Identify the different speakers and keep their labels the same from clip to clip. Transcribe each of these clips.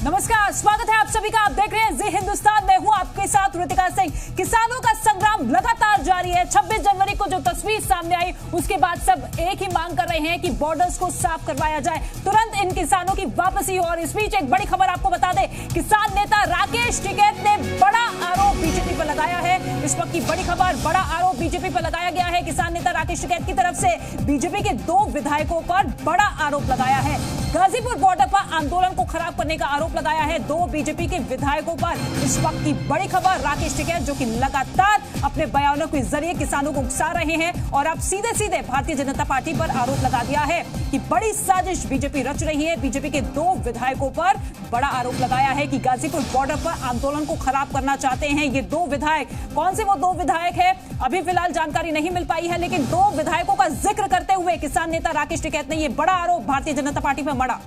Speaker 1: नमस्कार, स्वागत है आप सभी का। आप देख रहे हैं जी हिंदुस्तान। मैं हूं आपके साथ ऋतिका सिंह। किसानों का संग्राम लगातार जारी है। 26 जनवरी को जो तस्वीर सामने आई उसके बाद सब एक ही मांग कर रहे हैं कि बॉर्डर्स को साफ करवाया जाए, तुरंत इन किसानों की वापसी हो। और इस बीच एक बड़ी खबर आपको बता दें, किसान नेता राकेश टिकैत ने बड़ा आरोप बीजेपी पर लगाया है। इस वक्त की बड़ी खबर, बड़ा आरोप बीजेपी पर लगाया गया है। किसान नेता राकेश टिकैत की तरफ से बीजेपी के 2 विधायकों पर बड़ा आरोप लगाया है। गाजीपुर बॉर्डर पर आंदोलन को खराब करने का आरोप लगाया है 2 बीजेपी के विधायकों पर। इस वक्त की बड़ी खबर, राकेश टिकैत जो कि लगातार अपने बयानों के जरिए किसानों को उकसा रहे हैं और अब सीधे सीधे भारतीय जनता पार्टी पर आरोप लगा दिया है कि बड़ी साजिश बीजेपी रच रही है। बीजेपी के 2 विधायकों पर बड़ा आरोप लगाया है कि गाजीपुर बॉर्डर पर आंदोलन को खराब करना चाहते हैं ये 2 विधायक। कौन से वो 2 विधायक है अभी फिलहाल जानकारी नहीं मिल पाई है, लेकिन 2 विधायकों का जिक्र करते हुए किसान नेता राकेश टिकैत ने ये बड़ा आरोप भारतीय जनता पार्टी पर मढ़ा।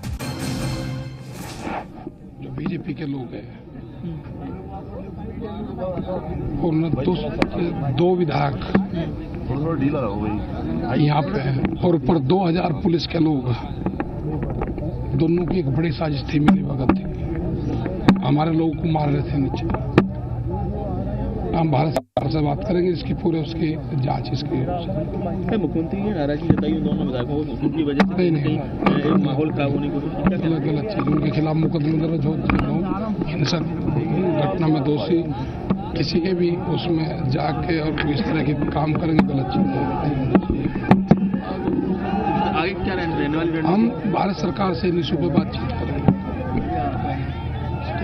Speaker 2: जो बीजेपी के लोग हैं और 2 विधायक यहाँ पे हैं और ऊपर 2000 पुलिस के लोग, दोनों की एक बड़ी साजिश थी, मिली भगत थी। हमारे लोगों को मार रहे थे नीचे। हम भारत सरकार से बात करेंगे इसकी पूरे उसकी जांच इसकी।
Speaker 3: मुख्यमंत्री ने नाराजगी जताई दोनों विधायकों को, उनकी वजह से नहीं माहौल खराब होने की
Speaker 2: गलत चीज। उनके खिलाफ मुकदमे दर्ज हो, हिंसक घटना में दोषी किसी के भी उसमें जाके और इस तरह के काम करेंगे, गलत चीज है।
Speaker 3: आगे क्या रहने वाली
Speaker 2: हम भारत सरकार से इन इशू पर बातचीत करेंगे।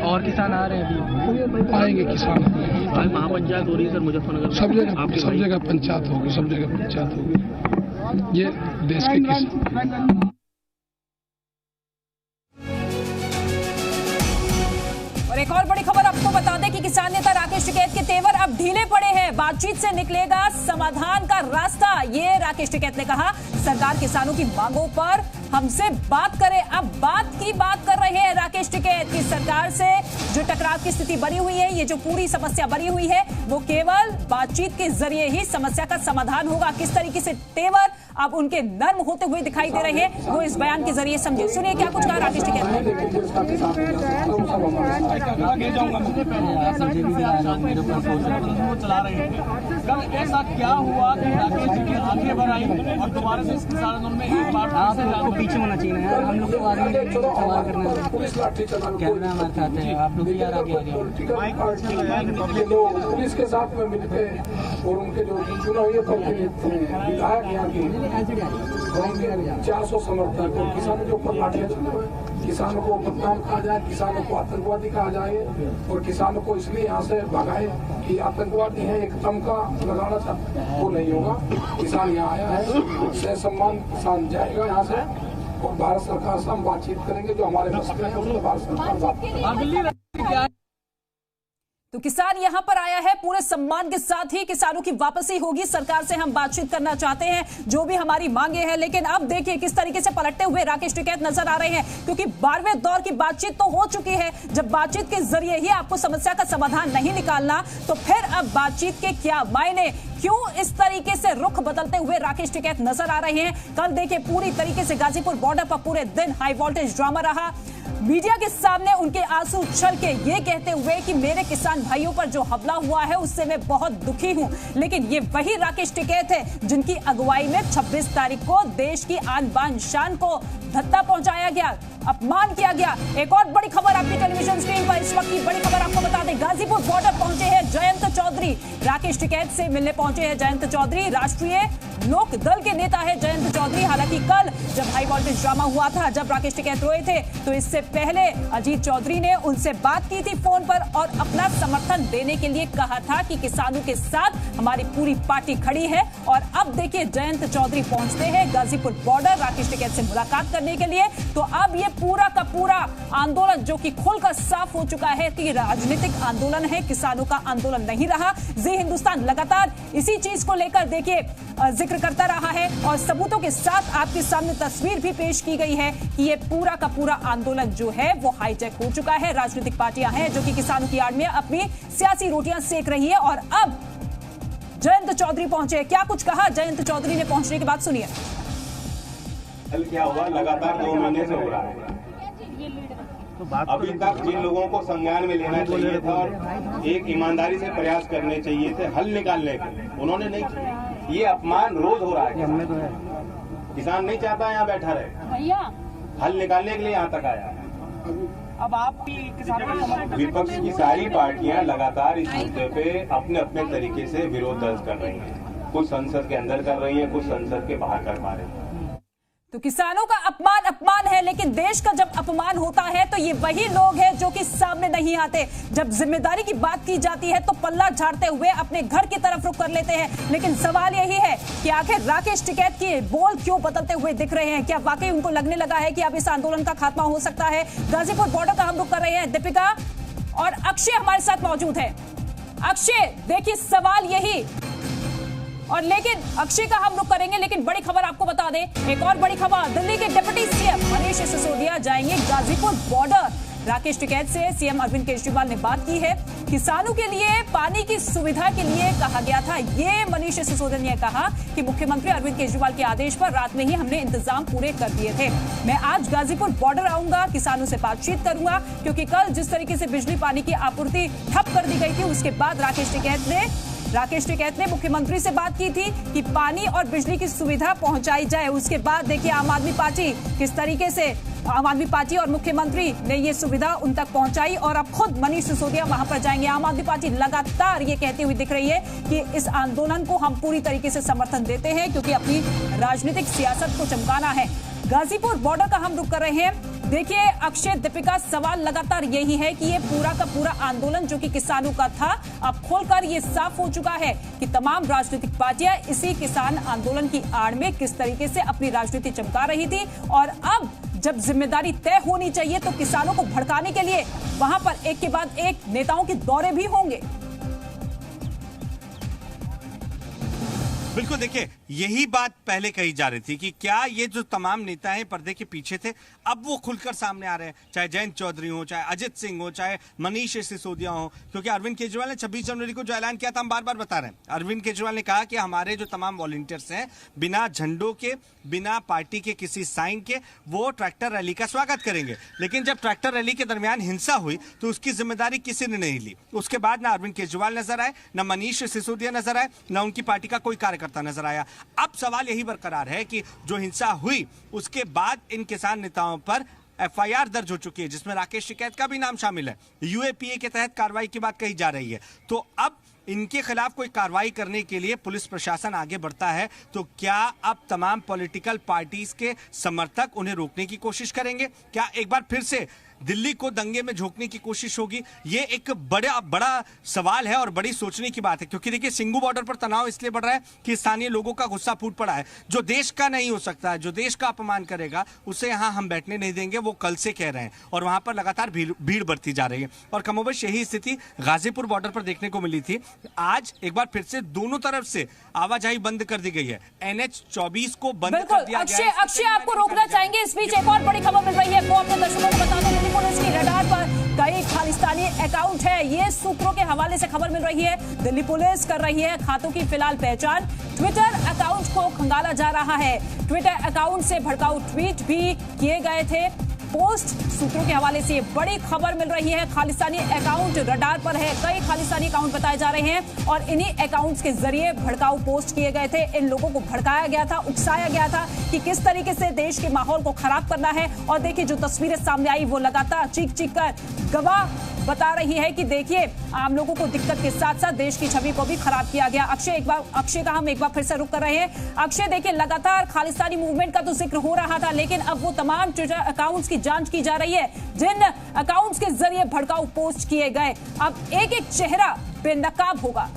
Speaker 3: और किसान आ रहे हैं अभी?
Speaker 2: आएंगे किसान।
Speaker 3: आज महापंचायत हो रही है सर मुजफ्फरनगर,
Speaker 2: सब जगह पंचायत होगी, सब जगह पंचायत होगी। ये देश के किसान।
Speaker 1: और एक और बड़ी खबर आपको बता दें कि किसान नेता राकेश टिकैत के तेवर अब ढीले पड़े हैं। बातचीत से निकलेगा समाधान का रास्ता, ये राकेश टिकैत ने कहा। सरकार किसानों की मांगों पर हमसे बात करे। अब बात कर रहे हैं राकेश टिकैत की सरकार से जो टकराव की स्थिति बनी हुई है, ये जो पूरी समस्या बनी हुई है, वो केवल बातचीत के जरिए ही समस्या का समाधान होगा। किस तरीके से तेवर अब उनके नर्म होते हुए दिखाई दे रहे हैं, वो इस बयान के जरिए समझे। सुनिए क्या कुछ कहा राकेश टिकैत ने।
Speaker 4: कल ऐसा क्या हुआ कि राकेश जी की आंखें भर आई और दोबारा से इस किसान आंदोलन में एक बार आपको पीछे होना चाहिए यार। हम लोग को आगे सवाल करना है, कैमरा हमारे साथ है, आप लोग यार आगे
Speaker 2: पुलिस के साथ में मिलते और उनके जो चुनाव विधायक यहाँ की 400 समर्थक और किसानों के ऊपर लाठियां चल रहे हैं। किसानों को बदनाम कहा जाए, किसानों को आतंकवादी कहा जाए और किसानों को इसलिए यहाँ से भगाए कि आतंकवादी है, एक तमका लगाना चाहते हैं, वो नहीं होगा। किसान यहाँ आया है, से सम्मान किसान जाएगा यहाँ से और भारत सरकार से हम बातचीत करेंगे। जो हमारे मसले हैं उसमें भारत सरकार बात करेगी।
Speaker 1: तो किसान यहां पर आया है, पूरे सम्मान के साथ ही किसानों की वापसी होगी। सरकार से हम बातचीत करना चाहते हैं, जो भी हमारी मांगे हैं। लेकिन अब देखिए किस तरीके से पलटते हुए राकेश टिकैत नजर आ रहे हैं, क्योंकि 12वें दौर की बातचीत तो हो चुकी है। जब बातचीत के जरिए ही आपको समस्या का समाधान नहीं निकालना, तो फिर अब बातचीत के क्या मायने? क्यों इस तरीके से रुख बदलते हुए राकेश टिकैत नजर आ रहे हैं? कल देखिए पूरी तरीके से गाजीपुर बॉर्डर पर पूरे दिन हाई वोल्टेज ड्रामा रहा। मीडिया के सामने उनके आंसू उछल के ये कहते हुए कि मेरे किसान भाइयों पर जो हमला हुआ है उससे मैं बहुत दुखी हूं। लेकिन ये वही राकेश टिकैत है जिनकी अगुवाई में 26 तारीख को देश की आन बान शान को धत्ता पहुंचाया गया, अपमान किया गया। एक और बड़ी खबर आपकी टेलीविजन स्क्रीन पर इस वक्त की बड़ी खबर आपको बता दें, गाजीपुर बॉर्डर पहुंचे हैं जयंत चौधरी। राकेश टिकैत से मिलने पहुंचे हैं जयंत चौधरी। राष्ट्रीय लोक दल के नेता है जयंत चौधरी। हालांकि कल जब हाई वोल्टेज ड्रामा हुआ था, जब राकेश टिकैत रोए थे, तो इससे पहले अजीत चौधरी ने उनसे बात की थी फोन पर और अपना समर्थन देने के लिए कहा था कि किसानों के साथ हमारी पूरी पार्टी खड़ी है। और अब देखिए जयंत चौधरी पहुंचते हैं गाजीपुर बॉर्डर राकेश टिकैत से मुलाकात करने के लिए। तो अब ये पूरा का पूरा आंदोलन जो कि खुलकर साफ हो चुका है कि राजनीतिक आंदोलन है, किसानों का आंदोलन नहीं रहा। जी हिंदुस्तान लगातार इसी चीज को लेकर देखिए जिक्र करता रहा है और सबूतों के साथ आपके सामने तस्वीर भी पेश की गई है कि ये पूरा का पूरा आंदोलन जो है वो हाईजैक हो चुका है। राजनीतिक पार्टियां हैं जो कि किसानों की आड़ में अपनी सियासी रोटियां सेक रही है। और अब जयंत चौधरी पहुंचे, क्या कुछ कहा जयंत चौधरी ने पहुंचने के बाद, सुनिए।
Speaker 5: क्या हुआ, लगातार 2 महीने से हो रहा है। अभी तक जिन लोगों को संज्ञान में लेना चाहिए था और एक ईमानदारी से प्रयास करने चाहिए थे हल निकालने के, उन्होंने नहीं किया। ये अपमान रोज हो रहा है। किसान नहीं चाहता यहाँ बैठा रहे भैया, हल निकालने के लिए यहाँ तक आया।
Speaker 4: अब आप भी किसानों
Speaker 5: विपक्ष की सारी पार्टियां लगातार इस मुद्दे पे अपने अपने तरीके से विरोध दर्ज कर रही हैं। कुछ संसद के अंदर कर रही हैं, कुछ संसद के बाहर कर पा रही हैं।
Speaker 1: तो किसानों का अपमान है, लेकिन देश का जब अपमान होता है तो ये वही लोग हैं जो कि सामने नहीं आते। जब जिम्मेदारी की बात की जाती है तो पल्ला झाड़ते हुए अपने घर की तरफ रुख कर लेते हैं। लेकिन सवाल यही है कि आखिर राकेश टिकैत के बोल क्यों बदलते हुए दिख रहे हैं? क्या वाकई उनको लगने लगा है कि अब इस आंदोलन का खात्मा हो सकता है? गाजीपुर बॉर्डर का हम रुख कर रहे हैं। दीपिका और अक्षय हमारे साथ मौजूद है। अक्षय, देखिए सवाल यही, और लेकिन अक्षय का हम रुख करेंगे, लेकिन बड़ी खबर आपको बता दें, एक और बड़ी खबर, दिल्ली के डिप्टी सीएम मनीष सिसोदिया जाएंगे गाजीपुर बॉर्डर। राकेश टिकैत से सीएम अरविंद केजरीवाल ने बात की है। किसानों के लिए पानी की सुविधा के लिए कहा गया था, ये मनीष सिसोदिया ने कहा कि मुख्यमंत्री अरविंद केजरीवाल के आदेश पर रात में ही हमने इंतजाम पूरे कर दिए थे। मैं आज गाजीपुर बॉर्डर आऊंगा, किसानों से बातचीत करूंगा, क्योंकि कल जिस तरीके से बिजली पानी की आपूर्ति ठप कर दी गई थी, उसके बाद राकेश टिकैत ने मुख्यमंत्री से बात की थी कि पानी और बिजली की सुविधा पहुंचाई जाए। उसके बाद देखिए आम आदमी पार्टी किस तरीके से, आम आदमी पार्टी और मुख्यमंत्री ने ये सुविधा उन तक पहुंचाई, और अब खुद मनीष सिसोदिया वहां पर जाएंगे। आम आदमी पार्टी लगातार ये कहती हुई दिख रही है कि इस आंदोलन को हम पूरी तरीके से समर्थन देते हैं, क्योंकि अपनी राजनीतिक सियासत को चमकाना है। गाजीपुर बॉर्डर का हम रुख कर रहे हैं। देखिए अक्षय, दीपिका, सवाल लगातार यही है कि ये पूरा का पूरा आंदोलन जो कि किसानों का था, अब खोलकर ये साफ हो चुका है कि तमाम राजनीतिक पार्टियां इसी किसान आंदोलन की आड़ में किस तरीके से अपनी राजनीति चमका रही थी, और अब जब जिम्मेदारी तय होनी चाहिए तो किसानों को भड़काने के लिए वहां पर एक के बाद एक नेताओं के दौरे भी होंगे।
Speaker 6: बिल्कुल, देखिए यही बात पहले कही जा रही थी कि क्या ये जो तमाम नेता हैं पर्दे के पीछे थे, अब वो खुलकर सामने आ रहे हैं, चाहे जयंत चौधरी हो, चाहे अजित सिंह हो, चाहे मनीष सिसोदिया हो। क्योंकि अरविंद केजरीवाल ने 26 जनवरी को जो ऐलान किया था, हम बार बार बता रहे हैं, अरविंद केजरीवाल ने कहा कि हमारे जो तमाम वॉलंटियर्स हैं, बिना झंडों के, बिना पार्टी के किसी साइन के, वो ट्रैक्टर रैली का स्वागत करेंगे। लेकिन जब ट्रैक्टर रैली के दरमियान हिंसा हुई तो उसकी जिम्मेदारी किसी ने नहीं ली। उसके बाद ना अरविंद केजरीवाल नजर आए, न मनीष सिसोदिया नजर आए, न उनकी पार्टी का कोई कार्यकर्ता नजर आया। अब सवाल यही बरकरार है कि जो हिंसा हुई उसके बाद इन किसान नेताओं पर एफआईआर दर्ज हो चुकी है, जिसमें राकेश टिकैत का भी नाम शामिल है। यूएपीए के तहत कार्रवाई की बात कही जा रही है। तो अब इनके खिलाफ कोई कार्रवाई करने के लिए पुलिस प्रशासन आगे बढ़ता है, तो क्या अब तमाम पॉलिटिकल पार्टीज के समर्थक उन्हें रोकने की कोशिश करेंगे? क्या एक बार फिर से दिल्ली को दंगे में झोंकने की कोशिश होगी? ये एक बड़ा सवाल है और बड़ी सोचने की बात है। क्योंकि देखिए सिंगू बॉर्डर पर तनाव इसलिए बढ़ रहा है कि स्थानीय लोगों का गुस्सा फूट पड़ा है। जो देश का नहीं हो सकता है, जो देश का अपमान करेगा, उसे यहां हम बैठने नहीं देंगे, वो कल से कह रहे हैं। और वहां पर लगातार भीड़ बढ़ती जा रही है। और कमोबेश यही स्थिति गाजीपुर बॉर्डर पर देखने को मिली थी। आज एक बार फिर से दोनों तरफ से आवाजाही बंद कर दी गई है। NH 24 को बंद कर दिया गया है।
Speaker 1: अक्षय, आपको रोकना चाहेंगे, इस बीच एक और बड़ी खबर मिल रही है, वो अपने दर्शकों को बता दें। पुलिस की रडार पर कई खालिस्तानी अकाउंट है, ये सूत्रों के हवाले से खबर मिल रही है। दिल्ली पुलिस कर रही है खातों की फिलहाल पहचान। ट्विटर अकाउंट को खंगाला जा रहा है। ट्विटर अकाउंट से भड़काऊ ट्वीट भी किए गए थे। पोस्ट सूत्रों के हवाले से बड़ी खबर मिल रही है। खालिस्तानी अकाउंट रडार पर है, कई खालिस्तानी अकाउंट बताए जा रहे हैं, और इन्हीं अकाउंट्स के जरिए भड़काऊ पोस्ट किए गए थे। इन लोगों को भड़काया गया था, उकसाया गया था कि किस तरीके से देश के माहौल को खराब करना है। और देखिए जो तस्वीरें सामने आई, वो लगातार चीख कर गवाह बता रही है कि देखिए आम लोगों को दिक्कत के साथ साथ देश की छवि को भी खराब किया गया। अक्षय का हम एक बार फिर से रुक कर रहे हैं। अक्षय, देखिए लगातार खालिस्तानी मूवमेंट का तो जिक्र हो रहा था, लेकिन अब वो तमाम ट्विटर अकाउंट्स की जांच की जा रही है जिन अकाउंट्स के जरिए भड़काऊ पोस्ट किए गए। अब एक एक चेहरा बेनकाब होगा।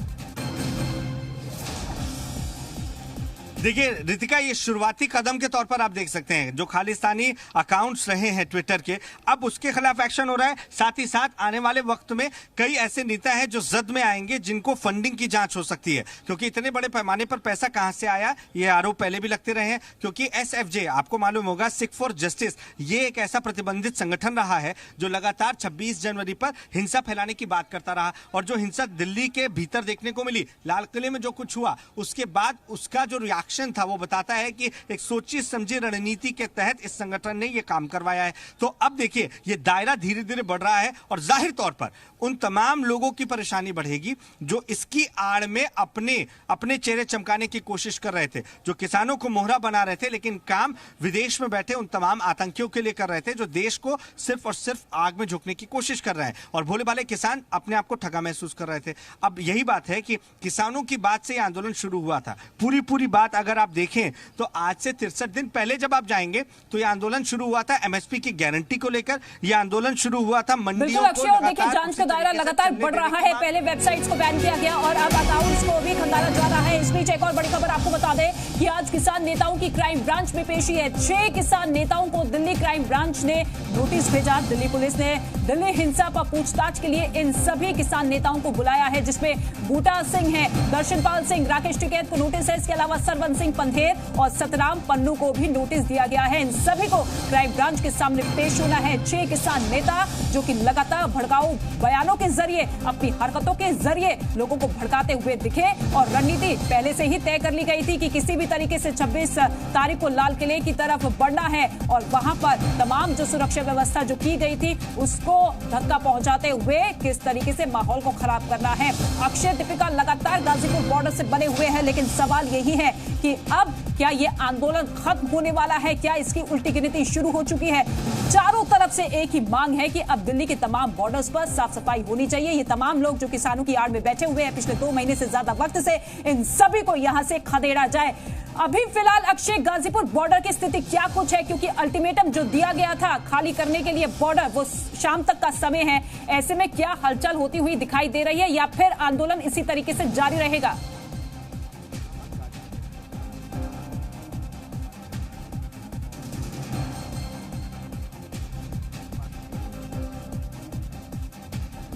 Speaker 6: देखिए रितिका, ये शुरुआती कदम के तौर पर आप देख सकते हैं, जो खालिस्तानी अकाउंट्स रहे हैं ट्विटर के, अब उसके खिलाफ एक्शन हो रहा है। साथ ही साथ आने वाले वक्त में कई ऐसे नेता हैं जो जद में आएंगे, जिनको फंडिंग की जांच हो सकती है। क्योंकि इतने बड़े पैमाने पर पैसा कहां से आया, ये आरोप पहले भी लगते रहे हैं। क्योंकि SFJ, आपको मालूम होगा, सिख फॉर जस्टिस, ये एक ऐसा प्रतिबंधित संगठन रहा है जो लगातार 26 जनवरी पर हिंसा फैलाने की बात करता रहा। और जो हिंसा दिल्ली के भीतर देखने को मिली, लाल किले में जो कुछ हुआ, उसके बाद उसका जो रिएक्शन एक्शन था वो बताता है कि एक सोची समझी रणनीति के तहत इस संगठन ने ये काम करवाया है। तो अब देखिए ये दायरा धीरे धीरे बढ़ रहा है और जाहिर तौर पर उन तमाम लोगों की परेशानी बढ़ेगी जो इसकी आड़ में अपने चेहरे चमकाने की कोशिश कर रहे थे, जो किसानों को मोहरा बना रहे थे, लेकिन काम विदेश में बैठे उन तमाम आतंकियों के लिए कर रहे थे जो देश को सिर्फ और सिर्फ आग में झोंकने की कोशिश कर रहे हैं। और भोले भाले किसान अपने आप को ठगा महसूस कर रहे थे। अब यही बात है कि किसानों की बात से यह आंदोलन शुरू हुआ था। पूरी बात अगर आप देखें तो आज से 63 दिन पहले जब आप जाएंगे तो यह आंदोलन शुरू हुआ था एमएसपी की गारंटी को लेकर। यह आंदोलन शुरू हुआ था मंडियों को
Speaker 1: देखिए जांच का दायरा लगातार बढ़ रहा है। पहले वेबसाइट्स को बैन किया गया और अब अकाउंट्स को भी खंगाला जा रहा है। इस बीच एक और बड़ी खबर आपको बता दें कि आज किसान नेताओं की क्राइम ब्रांच में पेशी है। 6 किसान नेताओं को दिल्ली क्राइम ब्रांच ने नोटिस भेजा। दिल्ली पुलिस ने दिल्ली हिंसा पर पूछताछ के लिए इन सभी किसान नेताओं को बुलाया है, जिसमें बूटा सिंह है, दर्शनपाल सिंह, राकेश टिकैत को नोटिस है। इसके अलावा सरवन सिंह पंधेर और सतराम पन्नू को भी नोटिस दिया गया है। इन सभी को क्राइम ब्रांच के सामने पेश होना है। 6 किसान नेता जो कि लगातार भड़काऊ बयानों के जरिए, अपनी हरकतों के जरिए लोगों को भड़काते हुए दिखे और रणनीति पहले से ही तय कर ली गई थी कि किसी भी तरीके से 26 तारीख को लाल किले की तरफ बढ़ना है और वहां पर तमाम जो सुरक्षा व्यवस्था जो की गई थी उसको धक्का पहुंचाते हुए किस तरीके से माहौल को खराब करना है। अक्षय दीपिका लगातार गाजीपुर बॉर्डर से बने हुए हैं, लेकिन सवाल यही है कि अब क्या ये आंदोलन खत्म होने वाला है? क्या इसकी उल्टी गिनती शुरू हो चुकी है? चारों तरफ से एक ही मांग है कि अब दिल्ली के तमाम बॉर्डर्स पर साफ सफाई होनी चाहिए। ये तमाम लोग जो किसानों की आड़ में बैठे हुए हैं पिछले 2 महीने से ज्यादा वक्त से, इन सभी को यहां से खदेड़ा जाए। अभी फिलहाल अक्षय गाजीपुर बॉर्डर की स्थिति क्या कुछ है, क्योंकि अल्टीमेटम जो दिया गया था खाली करने के लिए बॉर्डर वो शाम तक का समय है। ऐसे में क्या हलचल होती हुई दिखाई दे रही है या फिर आंदोलन इसी तरीके से जारी रहेगा?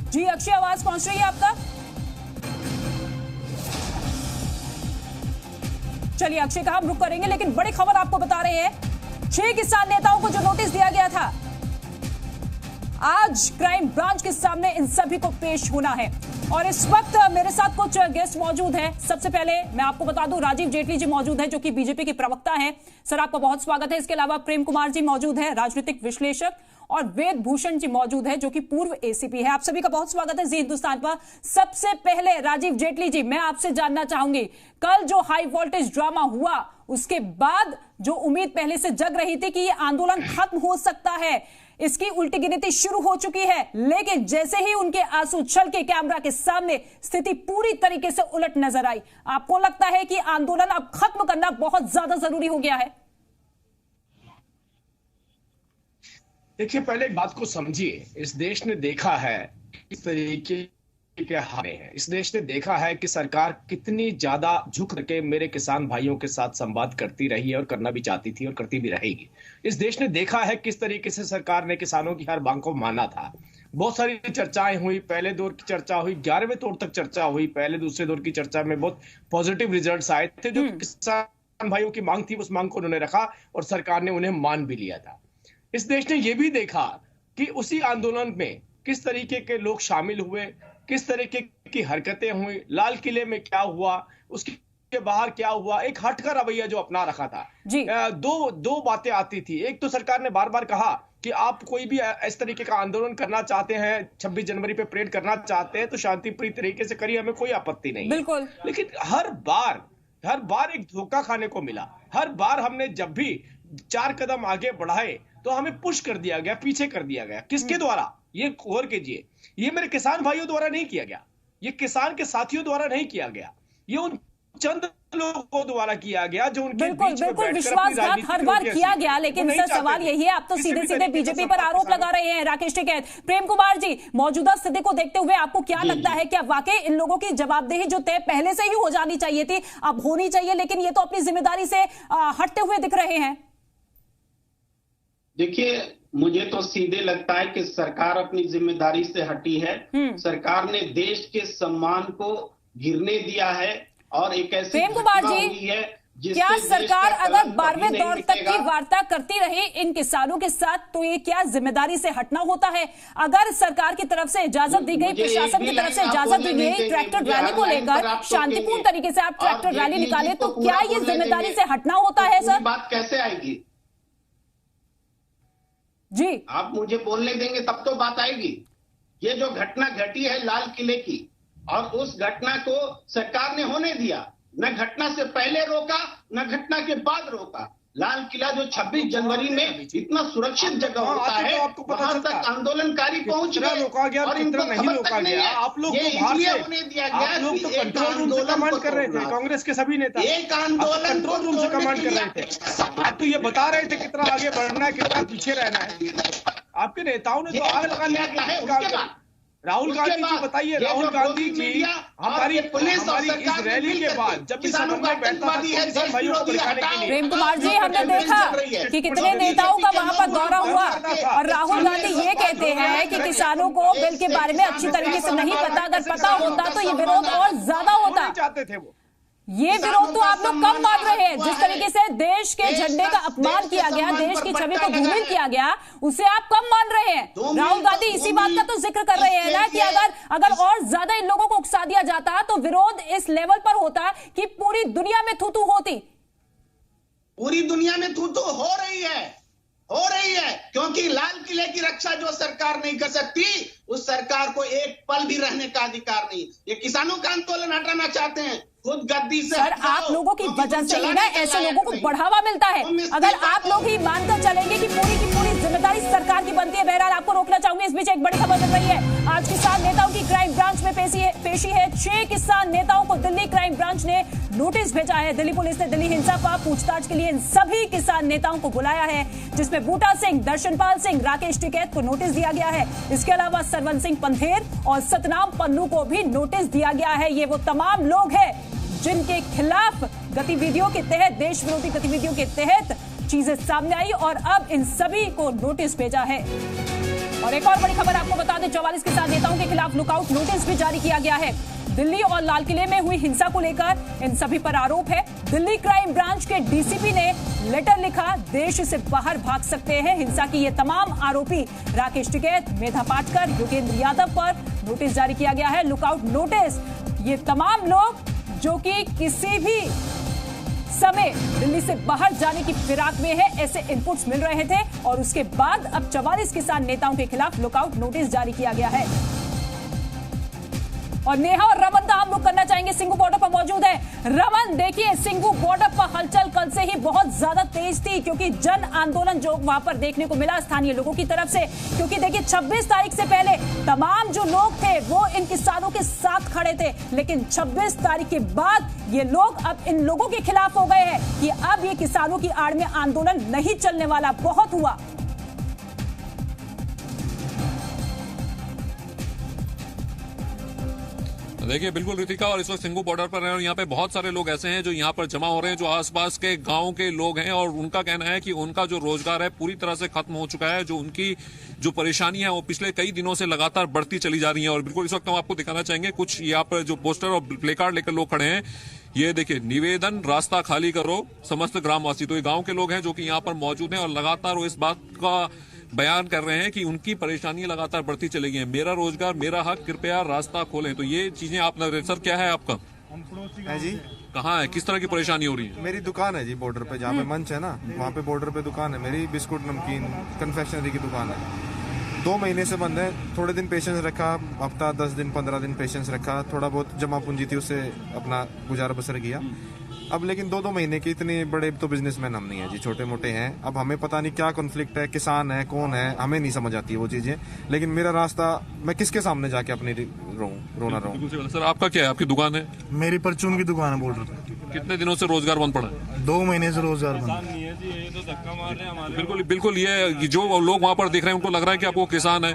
Speaker 1: जी अक्षय, आवाज पहुंच रही है आपका? चलिए अक्षय का हम रुक करेंगे, लेकिन बड़ी खबर आपको बता रहे हैं 6 किसान नेताओं को जो नोटिस दिया गया था आज क्राइम ब्रांच के सामने इन सभी को पेश होना है। और इस वक्त मेरे साथ कुछ गेस्ट मौजूद हैं। सबसे पहले मैं आपको बता दूं राजीव जेटली जी मौजूद हैं जो कि बीजेपी के प्रवक्ता हैं। सर आपका बहुत स्वागत है। इसके अलावा प्रेम कुमार जी मौजूद हैं, राजनीतिक विश्लेषक, और वेद भूषण जी मौजूद है जो कि पूर्व एसीपी है। आप सभी का बहुत स्वागत है जी हिंदुस्तान पर। सबसे पहले राजीव जेटली जी, मैं आपसे जानना चाहूंगी, कल जो हाई वोल्टेज ड्रामा हुआ उसके बाद जो उम्मीद पहले से जग रही थी कि ये आंदोलन खत्म हो सकता है, इसकी उल्टी गिनती शुरू हो चुकी है, लेकिन जैसे ही उनके आंसू छल के कैमरा के सामने स्थिति पूरी तरीके से उलट नजर आई। आपको लगता है कि आंदोलन अब खत्म करना बहुत ज्यादा जरूरी हो गया है?
Speaker 7: देखिए, पहले एक बात को समझिए, इस देश ने देखा है किस तरीके के हारे हैं। इस देश ने देखा है कि सरकार कितनी ज्यादा झुक करके मेरे किसान भाइयों के साथ संवाद करती रही है और करना भी चाहती थी और करती भी रहेगी। इस देश ने देखा है किस तरीके से सरकार ने किसानों की हर मांग को माना था। बहुत सारी चर्चाएं हुई, पहले दौर की चर्चा हुई, 11वें दौर तक चर्चा हुई। पहले दूसरे दौर की चर्चा में बहुत पॉजिटिव रिजल्ट्स आए थे। जो किसान भाइयों की मांग थी उस मांग को उन्होंने रखा और सरकार ने उन्हें मान भी लिया था। इस देश ने यह भी देखा कि उसी आंदोलन में किस तरीके के लोग शामिल हुए, किस तरीके की हरकतें हुई, लाल किले में क्या हुआ, उसके बाहर क्या हुआ। एक हट का रवैया जो अपना रखा था। दो बातें आती थी। एक तो सरकार ने बार बार कहा कि आप कोई भी इस तरीके का आंदोलन करना चाहते हैं, 26 जनवरी पे परेड करना चाहते हैं तो शांतिप्रिय तरीके से करिए, हमें कोई आपत्ति नहीं है। बिल्कुल। लेकिन हर बार एक धोखा खाने को मिला। हर बार हमने जब भी 4 कदम आगे बढ़ाए तो हमें पुश कर दिया गया, पीछे कर दिया गया। किसके द्वारा? ये गौर कीजिए, ये मेरे किसान भाइयों द्वारा नहीं किया गया, ये किसान के साथियों द्वारा नहीं किया गया, ये उन चंद लोगों द्वारा किया गया जो उनके बीच में बैठकर
Speaker 1: विश्वासघात हर बार किया गया। लेकिन सर सवाल यही है, आप तो सीधे सीधे बीजेपी पर आरोप लगा रहे हैं। राकेश टिकैत, प्रेम कुमार जी, मौजूदा स्थिति को देखते हुए आपको क्या लगता है, क्या वाकई इन लोगों की जवाबदेही जो तय पहले से ही हो जानी चाहिए थी अब होनी चाहिए, लेकिन ये तो अपनी जिम्मेदारी से हटते हुए दिख रहे हैं?
Speaker 8: देखिए, मुझे तो सीधे लगता है कि सरकार अपनी जिम्मेदारी से हटी है। सरकार ने देश के सम्मान को गिरने दिया है और एक ऐसी घटना हुई है
Speaker 1: क्या सरकार अगर 12वें दौर तक की वार्ता करती रही इन किसानों के साथ, तो ये क्या जिम्मेदारी से हटना होता है? अगर सरकार की तरफ से इजाजत दी गई, प्रशासन की तरफ से इजाजत दी गई ट्रैक्टर रैली को लेकर, शांतिपूर्ण तरीके से आप ट्रैक्टर रैली निकाले, तो क्या ये जिम्मेदारी से हटना होता है सर?
Speaker 8: बात कैसे आएगी
Speaker 1: जी,
Speaker 8: आप मुझे बोलने देंगे तब तो बात आएगी। ये जो घटना घटी है लाल किले की, और उस घटना को सरकार ने होने दिया, न घटना से पहले रोका न घटना के बाद रोका। लाल किला जो 26 जनवरी में इतना सुरक्षित जगह होता है, वहां तक आंदोलनकारी पहुंच गए और इनको खबर तक नहीं है।
Speaker 7: आप लोग
Speaker 8: ये इसलिए होने दिया गया
Speaker 7: आप लोग तो कंट्रोल रूम से कमांड कर रहे थे, कांग्रेस के सभी नेता
Speaker 8: एक आंदोलन
Speaker 7: कंट्रोल रूम से कमांड कर रहे थे। आप तो ये बता रहे थे कितना आगे बढ़ना है, कितना पीछे रहना है। आपके नेताओं ने तो आग लगा लिया। राहुल गांधी जी बताइए, राहुल गांधी जी हमारी इस रैली के बाद जब भी सदन में बैठता था किसान भाइयों को दिखाने के लिए।
Speaker 1: प्रेम कुमार जी, हमने देखा कि कितने नेताओं का वहां पर दौरा हुआ, और राहुल गांधी ये कहते हैं कि किसानों को बिल के बारे में अच्छी तरीके से नहीं पता, अगर पता होता तो ये विरोध और ज्यादा होता।
Speaker 7: चाहते थे वो,
Speaker 1: ये विरोध तो आप लोग कम मान रहे हैं। जिस तरीके से देश के झंडे का अपमान किया गया, देश की छवि को धूमिल किया गया, उसे आप कम मान रहे हैं। राहुल गांधी इसी बात का तो जिक्र कर रहे हैं ना कि अगर और ज्यादा इन लोगों को उकसा दिया जाता तो विरोध इस लेवल पर होता कि पूरी दुनिया में थू-थू होती।
Speaker 8: पूरी दुनिया में थू-थू हो रही है, क्योंकि लाल किले की रक्षा जो सरकार नहीं कर सकती, उस सरकार को एक पल भी रहने का अधिकार नहीं। ये किसानों का आंदोलन हटाना चाहते हैं, खुद गद्दी से
Speaker 1: सर, आप लोगों की वजह से ही ना ऐसे लोगों को बढ़ावा मिलता है। अगर आप लोग ही मानकर चलेंगे कि पूरी की पूरी जिम्मेदारी सरकार की बनती है। बहरहाल आपको रोकना चाहूंगी, इस बीच एक बड़ी खबर मिल रही है। आज किसान नेताओं की क्राइम ब्रांच में पेशी है। 6 किसान नेताओं को दिल्ली क्राइम ब्रांच ने नोटिस भेजा है। दिल्ली पुलिस ने दिल्ली हिंसा पर पूछताछ के लिए इन सभी किसान नेताओं को बुलाया है, जिसमें बूटा सिंह, दर्शनपाल सिंह, राकेश टिकैत को नोटिस दिया गया है। इसके अलावा सरवन सिंह पंधेर और सतनाम पन्नू को भी नोटिस दिया गया है। ये वो तमाम लोग हैं जिनके खिलाफ गतिविधियों के तहत, देश विरोधी गतिविधियों के तहत चीजें सामने आई, और अब इन सभी को नोटिस भेजा है। और एक और बड़ी खबर आपको बता दें, 44 किसान नेताओं के खिलाफ लुकआउट नोटिस भी जारी किया गया है। दिल्ली और लाल किले में हुई हिंसा को लेकर इन सभी पर आरोप है। दिल्ली क्राइम ब्रांच के डीसीपी ने लेटर लिखा, देश से बाहर भाग सकते हैं। हिंसा की ये तमाम आरोपी राकेश टिकैत, मेधा पाटकर, योगेंद्र यादव पर नोटिस जारी किया गया है। लुकआउट नोटिस, ये तमाम लोग जो कि किसी भी समय दिल्ली से बाहर जाने की फिराक में है, ऐसे इनपुट्स मिल रहे थे, और उसके बाद अब 44 किसान नेताओं के खिलाफ लुकआउट नोटिस जारी किया गया है। और नेहा और रमन का हम लोग करना चाहेंगे, सिंघू बॉर्डर पर मौजूद है। रमन, देखिए सिंघू बॉर्डर पर हलचल कल से ही बहुत ज्यादा तेज थी, क्योंकि जन आंदोलन जो वहां पर देखने को मिला स्थानीय लोगों की तरफ से, क्योंकि देखिए 26 तारीख से पहले तमाम जो लोग थे वो इन किसानों के साथ खड़े थे, लेकिन 26 तारीख के बाद ये लोग अब इन लोगों के खिलाफ हो गए हैं कि अब ये किसानों की आड़ में आंदोलन नहीं चलने वाला। बहुत हुआ।
Speaker 9: देखिए बिल्कुल रितिका, और इस वक्त सिंघू बॉर्डर पर हैं और यहाँ पे बहुत सारे लोग ऐसे हैं जो यहाँ पर जमा हो रहे हैं, जो आसपास के गांव के लोग हैं, और उनका कहना है कि उनका जो रोजगार है पूरी तरह से खत्म हो चुका है। जो उनकी जो परेशानी है वो पिछले कई दिनों से लगातार बढ़ती चली जा रही है। और बिल्कुल इस वक्त हम आपको दिखाना चाहेंगे कुछ यहाँ पर जो पोस्टर और प्ले कार्ड लेकर लोग खड़े हैं। ये देखिए, निवेदन, रास्ता खाली करो समस्त ग्रामवासी। तो ये गाँव के लोग हैं जो कि यहाँ पर मौजूद हैं और लगातार वो इस बात का बयान कर रहे हैं कि उनकी परेशानी लगातार बढ़ती चलेगी है। मेरा रोजगार, मेरा हक, कृपया रास्ता खोलें। तो ये चीजें आप सर, क्या है आपका?
Speaker 10: है जी,
Speaker 9: कहाँ है, किस तरह की परेशानी हो रही है?
Speaker 10: मेरी दुकान है जी बॉर्डर पे, जहाँ पे मंच है ना, वहाँ पे बॉर्डर पे दुकान है मेरी। बिस्कुट, नमकीन, कन्फेक्शनरी की दुकान है। 2 महीने से बंद है। थोड़े दिन पेशेंस रखा, हफ्ता 10 दिन 15 दिन पेशेंस रखा, थोड़ा बहुत जमा पूंजी थी उससे अपना गुजारा बसर किया। अब लेकिन 2-2 महीने के इतने बड़े तो बिजनेसमैन हम नहीं है जी, छोटे मोटे हैं। अब हमें पता नहीं क्या कॉन्फ्लिक्ट है, किसान है, कौन है, हमें नहीं समझ आती है वो चीजें। लेकिन मेरा रास्ता, मैं किसके सामने जाके अपनी रोना रहूं।
Speaker 9: सर आपका क्या है, आपकी दुकान है?
Speaker 11: मेरी परचून की दुकान है बॉर्डर पे।
Speaker 9: कितने दिनों से रोजगार बंद पड़ा है?
Speaker 11: 2 महीने से रोजगार बंद।
Speaker 9: बिल्कुल बिल्कुल, ये जो लोग वहाँ पर देख रहे हैं उनको लग रहा है कि आप वो किसान है।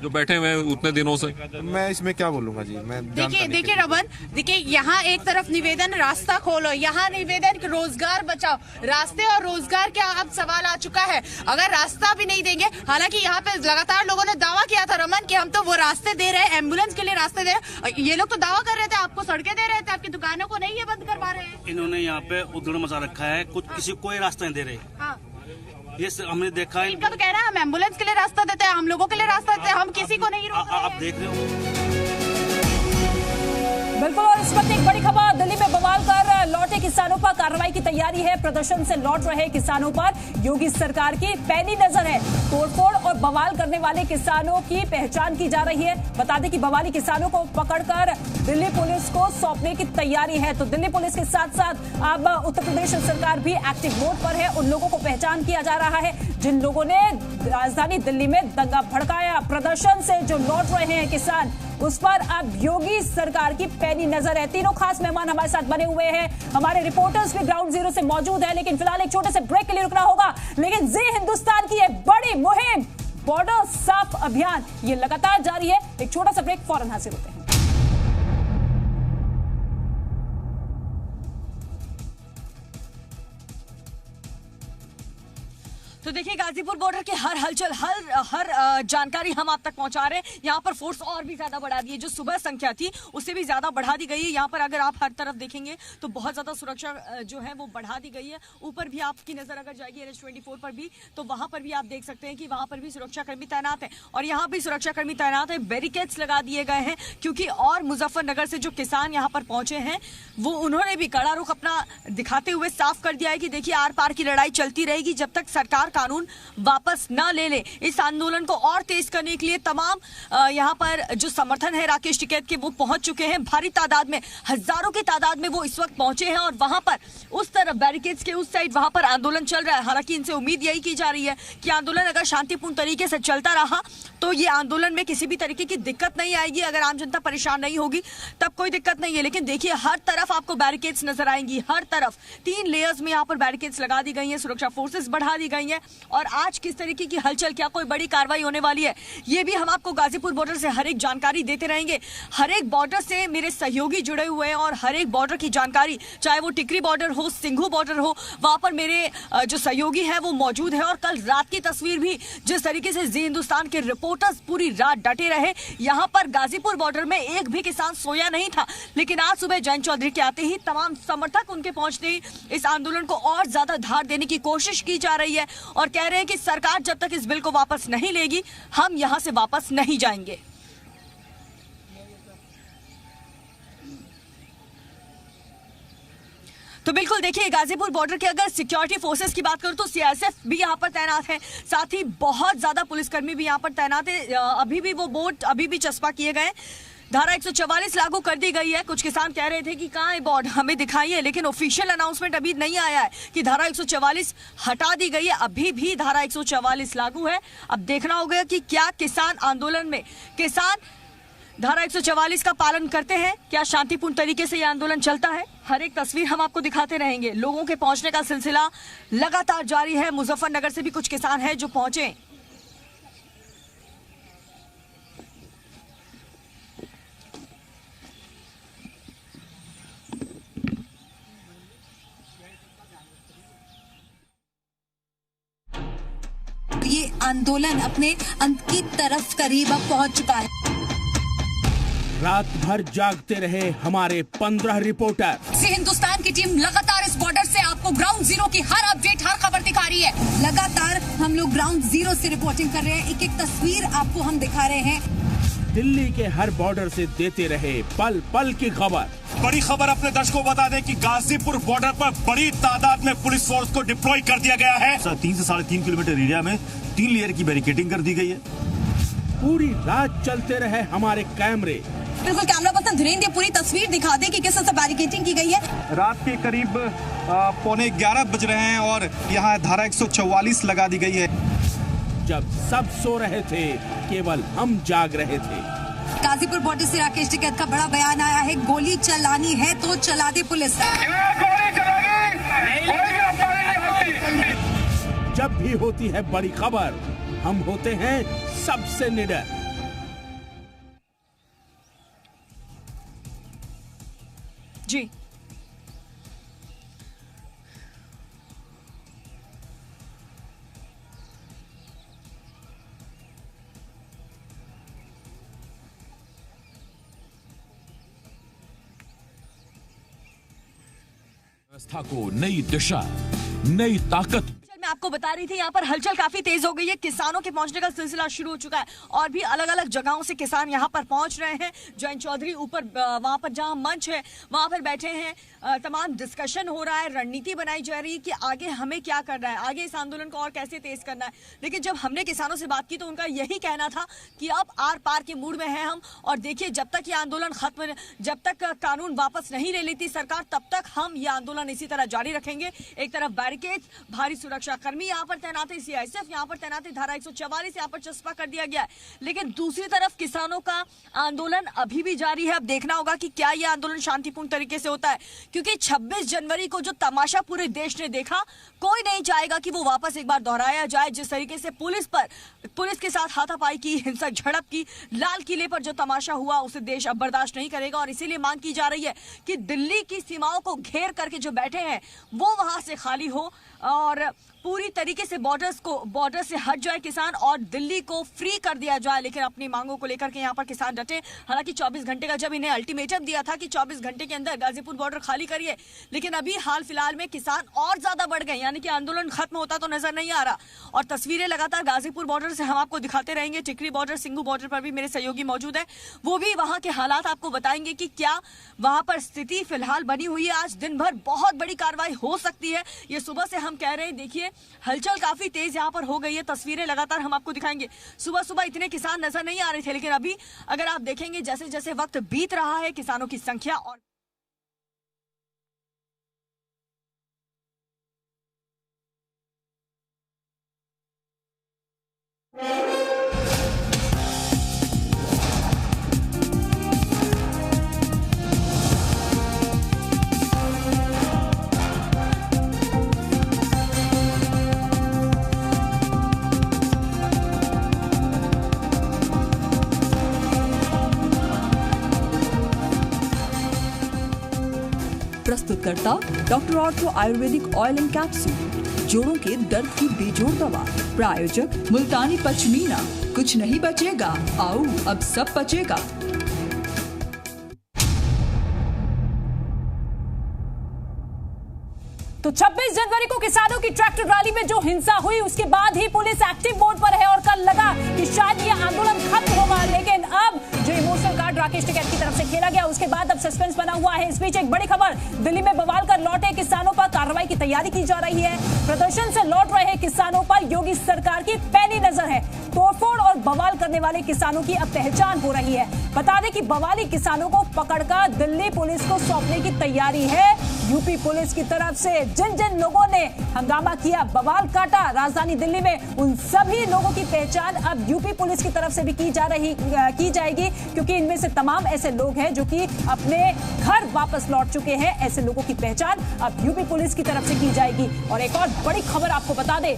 Speaker 9: जो बैठे हुए हैं उतने दिनों से?
Speaker 10: मैं इसमें क्या बोलूंगा जी, मैं
Speaker 12: देखिए रमन, देखिए यहाँ एक तरफ निवेदन रास्ता खोलो, यहाँ निवेदन रोजगार बचाओ, रास्ते और रोजगार का अब सवाल आ चुका है। अगर रास्ता भी नहीं देंगे, हालांकि यहाँ पे लगातार लोगों ने दावा किया था रमन कि हम तो वो रास्ते दे रहे हैं, एम्बुलेंस के लिए रास्ते दे रहे हैं, ये लोग तो दावा कर रहे थे आपको सड़कें दे रहे थे, आपकी दुकानों को नहीं ये बंद करवा रहे हैं।
Speaker 13: इन्होंने यहाँ पे उधड़ मचा रखा है, कुछ किसी कोई रास्ता नहीं दे रहे।
Speaker 12: हाँ।
Speaker 13: ये हमने देखा है।
Speaker 12: इनका तो कह रहा है हम एम्बुलेंस के लिए रास्ता देते हैं, हम लोगों के लिए रास्ता देते हैं, हम किसी को नहीं रोक रहे हैं।
Speaker 13: आप देख रहे हो।
Speaker 1: बिल्कुल, और इस वक्त एक बड़ी खबर, दिल्ली में बवाल कर लौटे किसानों पर कार्रवाई की तैयारी है। प्रदर्शन से लौट रहे किसानों पर योगी सरकार की पैनी नजर है। तोड़फोड़ और बवाल करने वाले किसानों की पहचान की जा रही है। बता दें कि बवाली किसानों को पकड़कर दिल्ली पुलिस को सौंपने की तैयारी है। तो दिल्ली पुलिस के साथ साथ अब उत्तर प्रदेश सरकार भी एक्टिव मोड पर है। उन लोगों को पहचान किया जा रहा है जिन लोगों ने राजधानी दिल्ली में दंगा भड़काया। प्रदर्शन से जो लौट रहे हैं किसान, उस पर अब योगी सरकार की पैनी नजर है। तीनों खास मेहमान हमारे साथ बने हुए हैं, हमारे रिपोर्टर्स भी ग्राउंड जीरो से मौजूद है। लेकिन फिलहाल एक छोटे से ब्रेक के लिए रुकना होगा। लेकिन जी हिंदुस्तान की एक बड़ी मुहिम, बॉर्डर साफ अभियान, ये लगातार जारी है। एक छोटा सा ब्रेक, फौरन हाजिर होते हैं।
Speaker 14: तो देखिए, गाजीपुर बॉर्डर के हर हलचल, हर जानकारी हम आप तक पहुंचा रहे हैं। यहाँ पर फोर्स और भी ज्यादा बढ़ा दी है, जो सुबह संख्या थी उससे भी ज्यादा बढ़ा दी गई है। यहाँ पर अगर आप हर तरफ देखेंगे तो बहुत ज्यादा सुरक्षा जो है वो बढ़ा दी गई है। ऊपर भी आपकी नजर अगर जाएगी NH-24 पर भी, तो वहां पर भी आप देख सकते हैं कि वहां पर भी सुरक्षाकर्मी तैनात है और यहाँ भी सुरक्षाकर्मी तैनात है। बैरिकेड्स लगा दिए गए हैं क्योंकि और मुजफ्फरनगर से जो किसान यहाँ पर पहुंचे हैं वो उन्होंने भी कड़ा रुख अपना दिखाते हुए साफ कर दिया है कि देखिए, आर पार की लड़ाई चलती रहेगी जब तक सरकार कानून वापस न ले ले। इस आंदोलन को और तेज करने के लिए तमाम यहाँ पर जो समर्थन है राकेश टिकैत के, वो पहुंच चुके हैं। भारी तादाद में, हजारों की तादाद में वो इस वक्त पहुंचे हैं और वहां पर उस तरफ बैरिकेड्स के उस साइड वहां पर आंदोलन चल रहा है। हालांकि इनसे उम्मीद यही की जा रही है कि आंदोलन अगर शांतिपूर्ण तरीके से चलता रहा तो ये आंदोलन में किसी भी तरीके की दिक्कत नहीं आएगी। अगर आम जनता परेशान नहीं होगी तब कोई दिक्कत नहीं है। लेकिन देखिए, हर तरफ आपको बैरिकेड्स नजर आएंगी, हर तरफ 3 लेयर्स में यहाँ पर बैरिकेड्स लगा दी गई है, सुरक्षा फोर्सेस बढ़ा दी गई है। और आज किस तरीके की हलचल, क्या कोई बड़ी कार्रवाई होने वाली है, ये भी हम आपको गाजीपुर बॉर्डर से हर एक जानकारी देते रहेंगे। हर एक बॉर्डर से मेरे सहयोगी जुड़े हुए हैं और हर एक बॉर्डर की जानकारी, चाहे वो टिकरी बॉर्डर हो, सिंघू बॉर्डर हो, वहां पर मेरे जो सहयोगी हैं वो मौजूद है। और कल रात की तस्वीर भी जिस तरीके से जी हिंदुस्तान के रिपोर्टर्स पूरी रात डटे रहे, यहाँ पर गाजीपुर बॉर्डर में एक भी किसान सोया नहीं था। लेकिन आज सुबह जयंत चौधरी के आते ही तमाम समर्थक उनके पहुंचते ही इस आंदोलन को और ज्यादा धार देने की कोशिश की जा रही है और कह रहे हैं कि सरकार जब तक इस बिल को वापस नहीं लेगी, हम यहां से वापस नहीं जाएंगे। तो बिल्कुल देखिए, गाजीपुर बॉर्डर के अगर सिक्योरिटी फोर्सेस की बात करूं तो CRSF भी यहां पर तैनात है, साथ ही बहुत ज्यादा पुलिसकर्मी भी यहां पर तैनात है। अभी भी वो बोर्ड अभी भी चस्पा किए गए। धारा 144 लागू कर दी गई है। कुछ किसान कह रहे थे कि कहाँ है बोर्ड, हमें दिखाइए, लेकिन ऑफिशियल अनाउंसमेंट अभी नहीं आया है कि धारा 144 हटा दी गई है। अभी भी धारा 144 लागू है। अब देखना होगा कि क्या किसान आंदोलन में धारा 144 का पालन करते हैं, क्या शांतिपूर्ण तरीके से यह आंदोलन चलता है। हर एक तस्वीर हम आपको दिखाते रहेंगे। लोगों के पहुंचने का सिलसिला लगातार जारी है। मुजफ्फरनगर से भी कुछ किसान हैं जो पहुंचे।
Speaker 15: ये आंदोलन अपने अंत की तरफ करीब अब पहुंच चुका है।
Speaker 16: रात भर जागते रहे हमारे 15 रिपोर्टर।
Speaker 15: हिंदुस्तान की टीम लगातार इस बॉर्डर से आपको ग्राउंड जीरो की हर अपडेट, हर खबर दिखा रही है। लगातार हम लोग ग्राउंड जीरो से रिपोर्टिंग कर रहे हैं। एक एक तस्वीर आपको हम दिखा रहे हैं।
Speaker 16: दिल्ली के हर बॉर्डर से देते रहे पल पल की खबर।
Speaker 17: बड़ी खबर अपने दर्शकों को बता दें कि गाजीपुर बॉर्डर पर बड़ी तादाद में पुलिस फोर्स को डिप्लॉय कर दिया गया है। 3 से 3.5 किलोमीटर एरिया में 3 लेयर की बैरिकेडिंग कर दी गई है।
Speaker 16: पूरी रात चलते रहे हमारे कैमरे।
Speaker 15: बिल्कुल, कैमरा पर्सन धीरेन्द्र पूरी तस्वीर दिखा दे कि किस तरह से बैरिकेडिंग की गई है।
Speaker 18: रात के करीब 11:15 बज रहे हैं और यहाँ धारा 144 लगा दी गई है।
Speaker 16: जब सब सो रहे थे, केवल हम जाग रहे थे।
Speaker 15: गाजीपुर बॉर्डर से राकेश टिकैत का बड़ा बयान आया है। गोली चलानी है तो चला दे पुलिस।
Speaker 16: जब भी होती है बड़ी खबर, हम होते हैं सबसे निडर।
Speaker 14: जी
Speaker 16: व्यवस्था को नई दिशा, नई ताकत।
Speaker 14: मैं आपको बता रही थी यहाँ पर हलचल काफी तेज हो गई है। किसानों के पहुंचने का सिलसिला शुरू हो चुका है और भी अलग अलग जगहों से किसान यहाँ पर पहुंच रहे हैं। जयंत चौधरी ऊपर वहां पर जहां मंच है वहां पर बैठे हैं। तमाम डिस्कशन हो रहा है, रणनीति बनाई जा रही है कि आगे हमें क्या करना है, आगे इस आंदोलन को और कैसे तेज करना है। लेकिन जब हमने किसानों से बात की तो उनका यही कहना था कि अब आर पार के मूड में है हम, और देखिए जब तक ये आंदोलन खत्म, जब तक कानून वापस नहीं ले लेती सरकार, तब तक हम ये आंदोलन इसी तरह जारी रखेंगे। एक तरफ बैरिकेड, भारी सुरक्षा कर्मी यहाँ पर तैनात है, सीआईएसएफ यहाँ पर तैनात है, धारा 144 यहाँ पर चस्पा कर दिया गया है। लेकिन दूसरी तरफ किसानों का आंदोलन अभी भी जारी है। अब देखना होगा कि क्या यह आंदोलन शांतिपूर्ण तरीके से होता है, क्योंकि 26 जनवरी को जो तमाशा पूरे देश ने देखा, कोई नहीं चाहेगा कि वो वापस एक बार दोहराया जाए। जिस तरीके से पुलिस के साथ हाथापाई की, हिंसक झड़प की, लाल किले पर जो तमाशा हुआ, उसे देश अब बर्दाश्त नहीं करेगा। और इसीलिए मांग की जा रही है कि दिल्ली की सीमाओं को घेर करके जो बैठे हैं वो वहां से खाली हो और पूरी तरीके से बॉर्डर से हट जाए किसान और दिल्ली को फ्री कर दिया जाए। लेकिन अपनी मांगों को लेकर के यहाँ पर किसान डटे। हालांकि 24 घंटे का जब इन्हें अल्टीमेटम दिया था कि 24 घंटे के अंदर गाजीपुर बॉर्डर खाली करिए, लेकिन अभी हाल फिलहाल में किसान और ज्यादा बढ़ गए, यानी कि आंदोलन खत्म होता तो नजर नहीं आ रहा। और तस्वीरें लगातार गाजीपुर बॉर्डर से हम आपको दिखाते रहेंगे। टिकरी बॉर्डर, सिंगू बॉर्डर पर भी मेरे सहयोगी मौजूद है, वो भी वहां के हालात आपको बताएंगे कि क्या वहां पर स्थिति फिलहाल बनी हुई है। आज दिन भर बहुत बड़ी कार्रवाई हो सकती है, ये सुबह से हम कह रहे हैं। देखिए हलचल काफी तेज यहाँ पर हो गई है। तस्वीरें लगातार हम आपको दिखाएंगे। सुबह सुबह इतने किसान नजर नहीं आ रहे थे, लेकिन अभी अगर आप देखेंगे जैसे जैसे वक्त बीत रहा है, किसानों की संख्या और
Speaker 19: प्रस्तुतकर्ता doctor ortho ayurvedic oil and capsule, जोड़ों के दर्द की बेजोड़ दवा। प्रायोजक मुल्तानी पश्मीना। कुछ नहीं बचेगा, आओ अब सब बचेगा।
Speaker 1: तो 26 जनवरी को किसानों की ट्रैक्टर रैली में जो हिंसा हुई, उसके बाद ही पुलिस एक्टिव मोड पर है और कल लगा कि शायद ये आंदोलन खत्म होगा, लेकिन अब जो इमोशनल कार्ड राकेश टिकैत की तरफ से खेला गया, उसके बाद अब सस्पेंस बना हुआ है। इस बीच एक बड़ी खबर, दिल्ली में बवाल कर लौटे किसानों पर कार्रवाई की तैयारी की जा रही है। प्रदर्शन से लौट रहे किसानों पर योगी सरकार की पैनी नजर है। तोड़फोड़ और बवाल करने वाले किसानों की अब पहचान हो रही है। बता दें कि बवाली किसानों को पकड़कर दिल्ली पुलिस को सौंपने की तैयारी है यूपी पुलिस की तरफ से। जिन जिन लोगों ने हंगामा किया, बवाल काटा राजधानी दिल्ली में, उन सभी लोगों की पहचान अब यूपी पुलिस की तरफ से भी की जाएगी, क्योंकि इनमें से तमाम ऐसे लोग हैं जो कि अपने घर वापस लौट चुके हैं। ऐसे लोगों की पहचान अब यूपी पुलिस की तरफ से की जाएगी। और एक और बड़ी खबर आपको बता दें,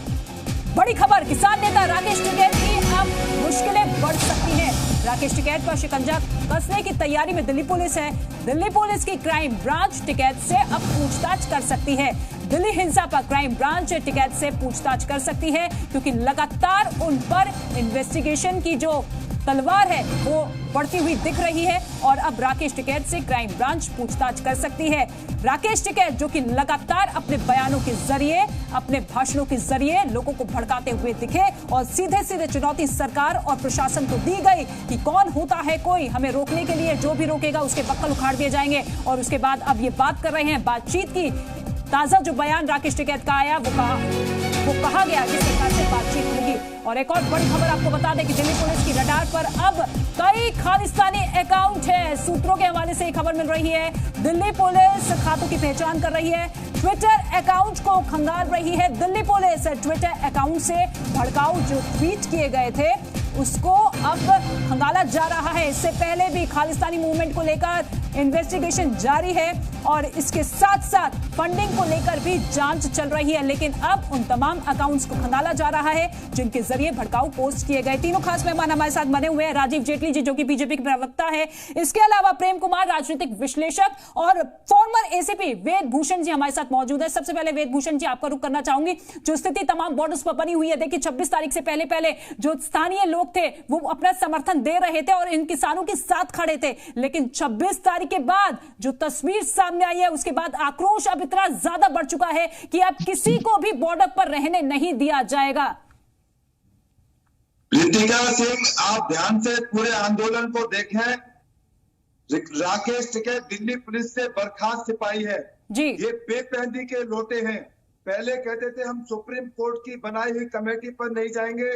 Speaker 1: बड़ी खबर, किसान नेता राकेश टिकैत की अब मुश्किलें बढ़ सकती हैं। राकेश टिकैत पर शिकंजा कसने की तैयारी में दिल्ली पुलिस है। दिल्ली पुलिस की क्राइम ब्रांच टिकैत से अब पूछताछ कर सकती है। दिल्ली हिंसा पर क्राइम ब्रांच टिकैत से पूछताछ कर सकती है, क्योंकि लगातार उन पर इन्वेस्टिगेशन की जो तलवार है वो बढ़ती हुई दिख रही है। और अब राकेश टिकैत से क्राइम ब्रांच पूछताछ कर सकती है। राकेश टिकैत जो कि लगातार अपने बयानों के जरिए, अपने भाषणों के जरिए लोगों को भड़काते हुए दिखे और सीधे सीधे चुनौती सरकार और प्रशासन को दी गई कि कौन होता है कोई हमें रोकने के लिए, जो भी रोकेगा उसके बक्कल उखाड़ दिए जाएंगे। और उसके बाद अब ये बात कर रहे हैं बातचीत की। ताजा जो बयान राकेश टिकैत का आया, वो कहा गया कि सरकार से बातचीत होगी। और एक और बड़ी खबर आपको बता दें कि दिल्ली पुलिस की रडार पर अब कई खालिस्तानी अकाउंट है। सूत्रों के हवाले से खबर मिल रही है, दिल्ली पुलिस खातों की पहचान कर रही है, ट्विटर अकाउंट को खंगाल रही है। दिल्ली पुलिस ट्विटर अकाउंट से भड़काऊ जो ट्वीट किए गए थे उसको अब खंगाला जा रहा है। इससे पहले भी खालिस्तानी मूवमेंट को लेकर इन्वेस्टिगेशन जारी है और इसके साथ साथ फंडिंग को लेकर भी जांच चल रही है। लेकिन अब उन तमाम अकाउंट्स को खंगाला जा रहा है जिनके जरिए भड़काऊ पोस्ट किए गए। तीनों खास मेहमान हमारे साथ बने हुए हैं। राजीव जेटली जी जो कि बीजेपी के प्रवक्ता है, इसके अलावा प्रेम कुमार राजनीतिक विश्लेषक, और फॉर्मर एसीपी वेद भूषण जी हमारे साथ मौजूद है। सबसे पहले वेद भूषण जी आपका रुख करना चाहूंगी। जो स्थिति तमाम बॉर्डर्स पर बनी हुई है, देखिए 26 तारीख से पहले जो स्थानीय लोग थे वो अपना समर्थन दे रहे थे और इन किसानों के साथ खड़े थे, लेकिन 26 तारीख के बाद जो तस्वीर सामने आई है उसके बाद आक्रोश अब इतना ज्यादा बढ़ चुका है कि अब किसी को भी बॉर्डर पर रहने नहीं दिया जाएगा।
Speaker 20: रितिका सिंह, आप ध्यान से पूरे आंदोलन को देखें। राकेश टिकैत दिल्ली पुलिस से बर्खास्त सिपाही है
Speaker 1: जी।
Speaker 20: ये बेपहदी के लोटे हैं। पहले कहते थे हम सुप्रीम कोर्ट की बनाई हुई कमेटी पर नहीं जाएंगे,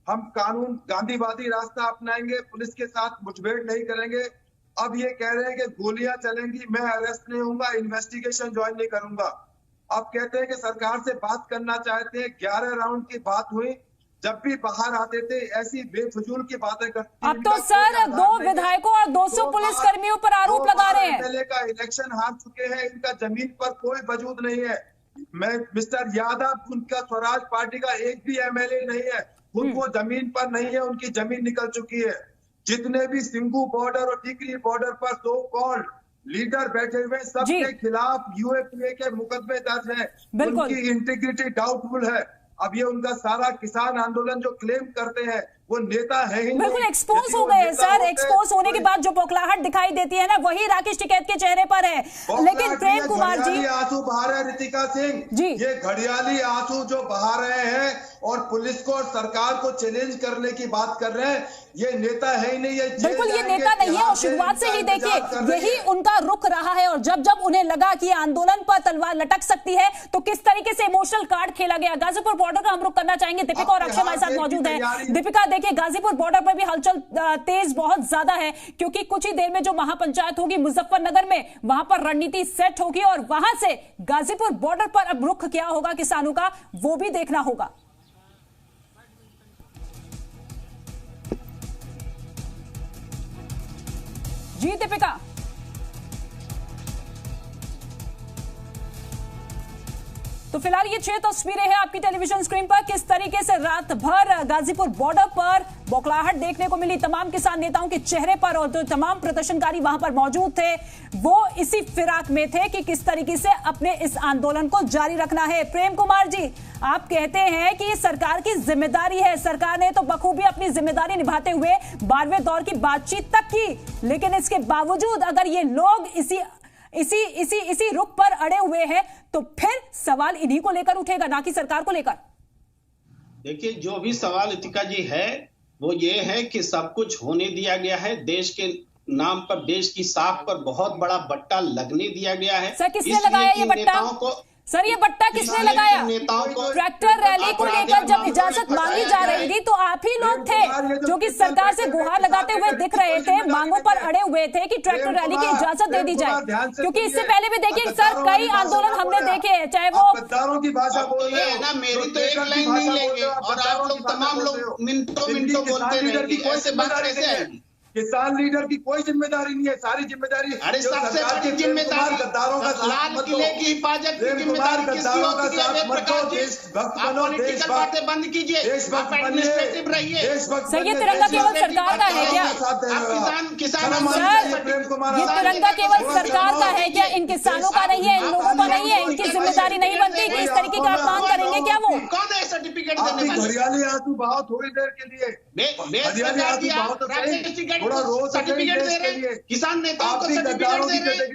Speaker 20: हम कानून गांधीवादी रास्ता अपनाएंगे, पुलिस के साथ मुठभेड़ नहीं करेंगे। अब ये कह रहे हैं कि गोलियां चलेंगी, मैं अरेस्ट नहीं होऊंगा, इन्वेस्टिगेशन ज्वाइन नहीं करूंगा। अब कहते हैं कि सरकार से बात करना चाहते हैं। 11 राउंड की बात हुई, जब भी बाहर आते थे ऐसी बेफजूल की बातें करते।
Speaker 1: अब तो सर 2 विधायकों और 200 पुलिस कर्मियों पर आरोप लगा रहे हैं।
Speaker 20: एमएलए का इलेक्शन हार चुके हैं, इनका जमीन पर कोई वजूद नहीं है। मैं मिस्टर यादव, उनका स्वराज पार्टी का एक भी एमएलए नहीं है, खुद वो जमीन पर नहीं है, उनकी जमीन निकल चुकी है। जितने भी सिंगू बॉर्डर और टिकरी बॉर्डर पर सो कॉल्ड लीडर बैठे हुए सबके खिलाफ यूएपीए के मुकदमे दर्ज हैं, उनकी इंटीग्रिटी डाउटफुल है। अब ये उनका सारा किसान आंदोलन जो क्लेम करते हैं वो नेता है ही
Speaker 1: बिल्कुल एक्सपोज हो गए सर। एक्सपोज होने के बाद जो बौखलाहट दिखाई देती है ना, वही राकेश टिकैत के चेहरे पर है। लेकिन प्रेम कुमार जी,
Speaker 20: आंसू बहा रहे हैं रितिका सिंह जी, ये घड़ियाली आंसू जो बहा रहे हैं और पुलिस को और सरकार को चैलेंज करने की बात कर रहे हैं, ये नेता है ही नहीं। ये
Speaker 1: बिल्कुल ये नेता नहीं है और शुरुआत से ही देखिए यही उनका रुख रहा है। और जब जब उन्हें लगा कि आंदोलन पर तलवार लटक सकती है तो किस तरीके से इमोशनल कार्ड खेला गया। गाजीपुर बॉर्डर का हम रुख करना चाहेंगे। दीपिका और अक्षय हमारे साथ मौजूद है। दीपिका, देखिए गाजीपुर बॉर्डर पर भी हलचल तेज बहुत ज्यादा है, क्योंकि कुछ ही देर में जो महापंचायत होगी मुजफ्फरनगर में, वहां पर रणनीति सेट होगी और वहां से गाजीपुर बॉर्डर पर अब रुख क्या होगा किसानों का, वो भी देखना होगा। जी दीपिका, तो फिलहाल ये 6 तस्वीरें हैं आपकी टेलीविजन स्क्रीन पर। किस तरीके से रात भर गाजीपुर बॉर्डर पर बौखलाहट देखने को मिली तमाम किसान नेताओं के चेहरे पर, और जो तमाम प्रदर्शनकारी वहां पर मौजूद थे वो इसी फिराक में थे कि किस तरीके से अपने इस आंदोलन को जारी रखना है। प्रेम कुमार जी, आप कहते हैं कि सरकार की जिम्मेदारी है, सरकार ने तो बखूबी अपनी जिम्मेदारी निभाते हुए 12वें दौर की बातचीत तक की, लेकिन इसके बावजूद अगर ये लोग इसी रुख पर अड़े हुए हैं तो फिर सवाल इन्हीं को लेकर उठेगा, ना कि सरकार को लेकर।
Speaker 8: देखिए, जो भी सवाल रितिका जी है वो ये है कि सब कुछ होने दिया गया है, देश के नाम पर, देश की साख पर बहुत बड़ा बट्टा लगने दिया गया है।
Speaker 1: सर किसने लगाया ये बट्टा? सर ये बट्टा किसने लगाया? ट्रैक्टर रैली को लेकर जब इजाजत मांगी जा रही थी तो आप ही लोग थे जो कि सरकार से गुहार लगाते हुए दिख रहे थे, मांगों पर अड़े हुए थे कि ट्रैक्टर रैली की इजाजत दे दी जाए, क्योंकि इससे पहले भी देखिए सर कई आंदोलन हमने देखे हैं, चाहे वो
Speaker 20: की भाषा बोल रहे
Speaker 8: हैं ना, मेरी तो एक लाइन नहीं लेंगे और आप लोग तमाम लोग मिनटों बोलते रहेंगे, ऐसे बात कैसे आएगी?
Speaker 20: किसान लीडर की कोई जिम्मेदारी नहीं है, सारी जिम्मेदारी
Speaker 8: अरे सबसे बड़ी जिम्मेदारी
Speaker 20: गद्दारों का
Speaker 8: लाल किले की हिफाजत की जिम्मेदारी किसकी होती है? आप पॉलिटिकल बातें बंद कीजिए, आप एडमिनिस्ट्रेटिव रहिए।
Speaker 1: सर ये तिरंगा केवल सरकार का है क्या?
Speaker 8: किसान
Speaker 1: ये तिरंगा केवल सरकार का है क्या? इन किसानों का नहीं है, इन लोगों का नहीं है? इनकी जिम्मेदारी नहीं बनती कि इस तरीके का अपमान करेंगे क्या? वो
Speaker 8: कौन है सर्टिफिकेट देने वाले?
Speaker 20: हरियाली आंसू बहाओ थोड़ी देर के लिए, हरियाली आंसू बहाओ तो
Speaker 8: सर्टिफिकेट दे रहे हैं, किसान नेताओं को सर्टिफिकेट दे रहे हैं,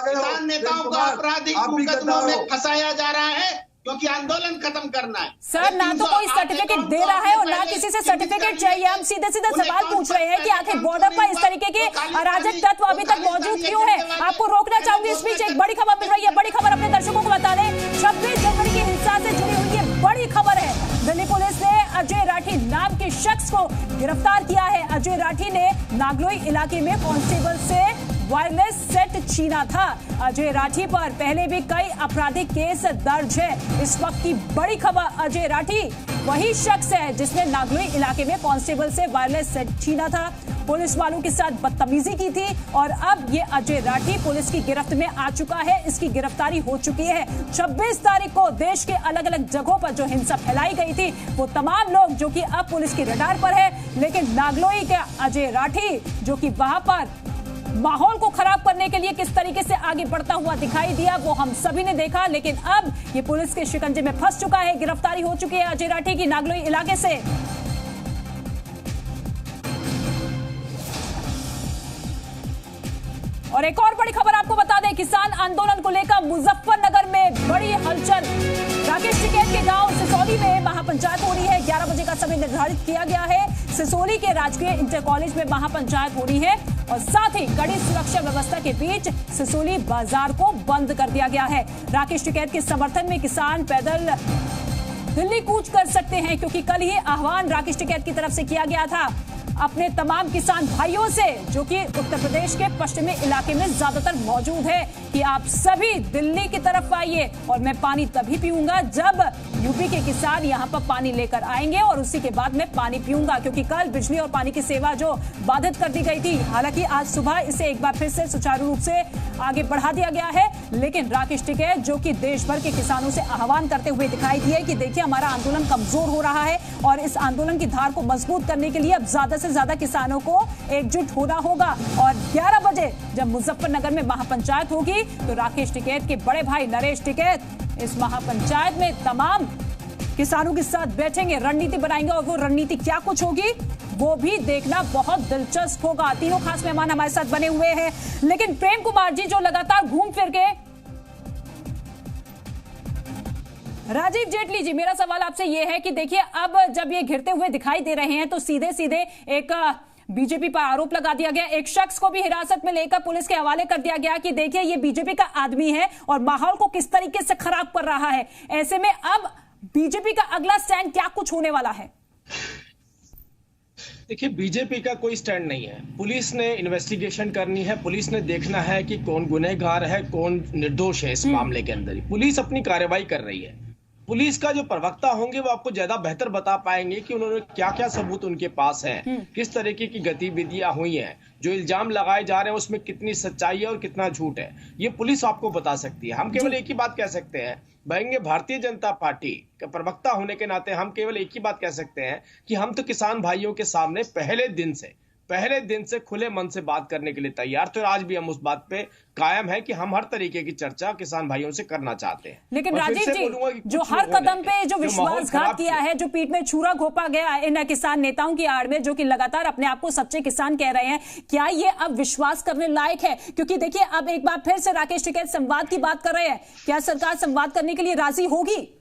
Speaker 8: किसान नेताओं को आपराधिक मुकदमों में फंसाया जा रहा है क्योंकि आंदोलन खत्म करना है।
Speaker 1: सर ना तो कोई सर्टिफिकेट दे रहा है और ना किसी से सर्टिफिकेट चाहिए। हम सीधे सवाल पूछ रहे हैं कि आखिर बॉर्डर पर इस तरीके के अराजक तत्व अभी तक मौजूद क्यों है? आपको रोकना चाहूंगी। इस बीच एक बड़ी खबर मिल रही है, बड़ी खबर अपने दर्शकों को बता दें। 26 जनवरी की हिंसा से जुड़ी हुई ये बड़ी खबर है। दिल्ली पुलिस ने अजय राठी नाम के शख्स को गिरफ्तार किया है। अजय राठी ने नागलोई इलाके में कांस्टेबल से वायरलेस सेट छीना था। अजय राठी पर पहले भी कई आपराधिक केस दर्ज है। इस वक्त की बड़ी खबर, अजय राठी वही शख्स है जिसने नागलोई इलाके में कांस्टेबल से वायरलेस सेट छीना था। पुलिस वालों के साथ बदतमीजी की थी और अब ये अजय राठी पुलिस की गिरफ्त में आ चुका है। इसकी गिरफ्तारी हो चुकी है। 26 तारीख को देश के अलग अलग जगहों पर जो हिंसा फैलाई गई थी वो तमाम लोग जो कि अब पुलिस की रडार पर है, लेकिन नागलोई के अजय राठी जो कि वहां पर माहौल को खराब करने के लिए किस तरीके से आगे बढ़ता हुआ दिखाई दिया वो हम सभी ने देखा, लेकिन अब ये पुलिस के शिकंजे में फंस चुका है। गिरफ्तारी हो चुकी है अजय राठी की नागलोई इलाके से। और एक और बड़ी खबर आपको बता दें, किसान आंदोलन को लेकर मुजफ्फरनगर में बड़ी हलचल। राकेश टिकैत के गांव सिसोली में महापंचायत हो रही है। 11 बजे का समय निर्धारित किया गया है। सिसोली के राजकीय इंटर कॉलेज में महापंचायत हो रही है और साथ ही कड़ी सुरक्षा व्यवस्था के बीच सिसोली बाजार को बंद कर दिया गया है। राकेश टिकैत के समर्थन में किसान पैदल दिल्ली कूच कर सकते हैं, क्योंकि कल ही आह्वान राकेश टिकैत की तरफ से किया गया था अपने तमाम किसान भाइयों से जो कि उत्तर प्रदेश के पश्चिमी इलाके में ज्यादातर मौजूद है कि आप सभी दिल्ली की तरफ आइए और मैं पानी तभी पीऊंगा जब यूपी के किसान यहां पर पानी लेकर आएंगे और उसी के बाद मैं पानी पीऊंगा, क्योंकि कल बिजली और पानी की सेवा जो बाधित कर दी गई थी, हालांकि आज सुबह इसे एक बार फिर से सुचारू रूप से आगे बढ़ा दिया गया है। लेकिन राकेश टिकैत जो कि देश भर के किसानों से आह्वान करते हुए दिखाई दिए कि देखिए हमारा आंदोलन कमजोर हो रहा है और इस आंदोलन की धार को मजबूत करने के लिए अब ज्यादा से ज्यादा किसानों को एकजुट होना होगा। और 11 बजे जब मुजफ्फरनगर में महापंचायत होगी तो राकेश टिकैत के बड़े भाई नरेश टिकैत इस महापंचायत में तमाम किसानों के साथ बैठेंगे, रणनीति बनाएंगे और वो रणनीति क्या कुछ होगी वो भी देखना बहुत दिलचस्प होगा। तीनों खास मेहमान हमारे साथ बने हुए हैं, लेकिन प्रेम कुमार जी जो लगातार घूम फिर के राजीव जेटली जी, मेरा सवाल आपसे यह है कि देखिए अब जब ये घिरते हुए दिखाई दे रहे हैं तो सीधे सीधे एक बीजेपी पर आरोप लगा दिया गया, एक शख्स को भी हिरासत में लेकर पुलिस के हवाले कर दिया गया कि देखिए ये बीजेपी का आदमी है और माहौल को किस तरीके से खराब कर रहा है। ऐसे में अब बीजेपी का अगला स्टैंड क्या कुछ होने वाला है?
Speaker 7: देखिए, बीजेपी का कोई स्टैंड नहीं है। पुलिस ने इन्वेस्टिगेशन करनी है, पुलिस ने देखना है कि कौन गुनहगार है, कौन निर्दोष है इस मामले के अंदर। पुलिस अपनी कार्रवाई कर रही है। पुलिस का जो प्रवक्ता होंगे वो आपको ज्यादा बेहतर बता पाएंगे कि उन्होंने क्या क्या सबूत उनके पास हैं, किस तरीके की गतिविधियां हुई हैं, जो इल्जाम लगाए जा रहे हैं उसमें कितनी सच्चाई है और कितना झूठ है, ये पुलिस आपको बता सकती है। हम केवल एक ही बात कह सकते हैं, भाई भारतीय जनता पार्टी का प्रवक्ता होने के नाते हम केवल एक ही बात कह सकते हैं कि हम तो किसान भाइयों के सामने पहले दिन से खुले मन से बात करने के लिए तैयार थे और आज भी हम उस बात पे कायम है कि हम हर तरीके की चर्चा किसान भाइयों से करना चाहते हैं।
Speaker 1: लेकिन राजीव जी, जो हर कदम पे जो विश्वासघात किया है, जो पीठ में छुरा घोंपा गया इन किसान नेताओं की आड़ में, जो कि लगातार अपने आप को सच्चे किसान कह रहे हैं, क्या ये अब विश्वास करने लायक है? क्योंकि देखिए अब एक बार फिर से राकेश टिकैत संवाद की बात कर रहे हैं, क्या सरकार संवाद करने के लिए राजी होगी?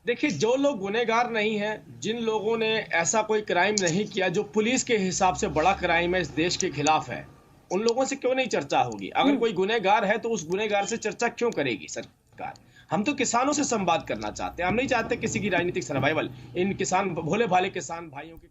Speaker 7: देखिए, जो लोग गुनहगार नहीं हैं, जिन लोगों ने ऐसा कोई क्राइम नहीं किया जो पुलिस के हिसाब से बड़ा क्राइम है, इस देश के खिलाफ है, उन लोगों से क्यों नहीं चर्चा होगी? अगर कोई गुनहगार है तो उस गुनहगार से चर्चा क्यों करेगी सरकार? हम तो किसानों से संवाद करना चाहते हैं, हम नहीं चाहते किसी की राजनीतिक सर्वाइवल इन किसान भोले भाले किसान भाइयों के